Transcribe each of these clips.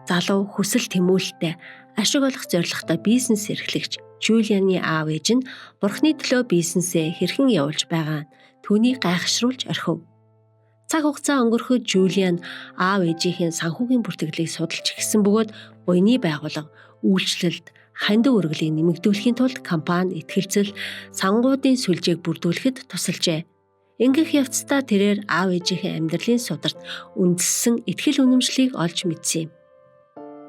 Залуу хүсэл тэмүүлэлтэй ашиг олох зорилготой бизнес эрхлэгч Жулианы аав ээж нь Бурхны төлөө бизнесээ хэрхэн явуулж байгаа нь түүнийг гайхашруулж орхив. Цаг хугацаа өнгөрөхөд Жулиан аав ээжийнхээ санхүүгийн бүртгэлийг судалж эхэлсэн бөгөөд буйны байгууллага, үйлчлэлд хандив үргэлийг нэмэгдүүлэхийн тулд компани итгэлцэл сангуудын сүлжээг бүрдүүлэхэд тусалжээ. Ингэх явцдаа тэрээр аав ээжийнхээ амьдралын сударт үндэссэн итгэл үнэмшлийг олж мэдсэн юм.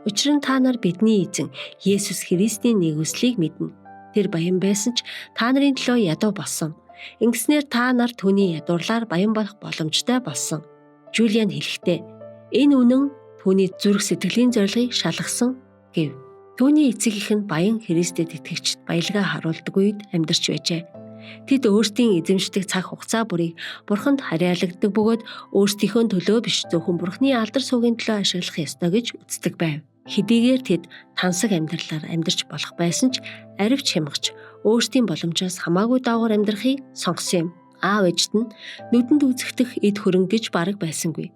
Учир нь та нар бидний эзэн Есүс Христийн нэгүслийг мэднэ. Тэр баян байсан ч та нарын төлөө ядуу болсон. Ингэснээр та нар түүний ядуурлаар баян болох боломжтой болсон. Жулиан хэлэхдээ энэ үнэн түүний зүрх сэтгэлийн зорилгыг шалгасан гэв. Түүний эцэг эх нь баян Христэд итгэгчд баялгаа харуулдаг үед амьдарч байжээ. Тэд өөрсдийн эзэмшдэг цаг хугацаа бүрийг Бурханд харьяалагддаг бөгөөд өөрсдийнхөө төлөө биш зөвхөн Бурхны алдар суугийн төлөө ашиглах ёстой гэж үздэг байв. Хэдийгээр тэд тансаг амьдралаар амьдарч болох байсан ч аривч хямгч өөрсдийн боломжоос хамаагүй доогуур амьдрахыг сонгосон юм. Аав ээжт нь нүдэнд үзэгдэх эд хөрөнгө гэж бараг байсангүй.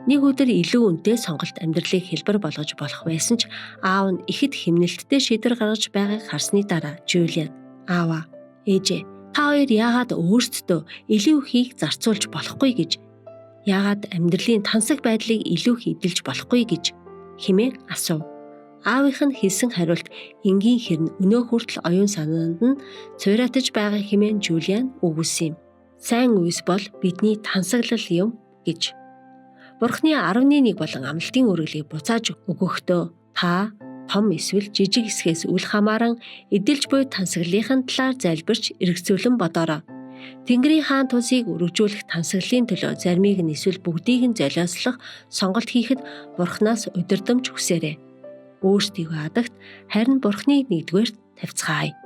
Нэг өдөр илүү үнэтэй сонголт амьдралыг хэлбэр болгож болох байсан ч аав нь ихэд хэмнэлттэй шийдвэр гаргаж байгааг харсны дараа Жулиан ааваа ээжээ та хоёр яагаад өөрсдөө илүү ихийг зарцуулж болохгүй гэж яагаад амьдралын тансаг байдлыг илүү их эдэлж болохгүй гэж хэмээн асуув. Аавынх нь хэлсэн хариулт энгийн хэрн өнөө хүртэл оюун санаанд нь цуйратаж байгаа хэмээн Жулиан үгүйсэн юм. Сайн үс бол бидний тансаглал юм гэж. Бурхны 11 болон амлалтын үргэлгийг буцааж өгөхдөө та том эсвэл жижиг хэсгээс үл хамааран эдэлж буй тансаглалын талаар залбирч эргэцүүлэн бодоорой. Тэнгэрийн хаан тусыг өргөжүүлэх тансаглалын төлөө заримыг нь эсвэл бүгдийг нь золиослох сонголт хийхэд Бурханаас удирдамж хүсээрэй. Өөрсдийгөө адагт харин Бурхныг нэгдүгээрт тавьцгаая.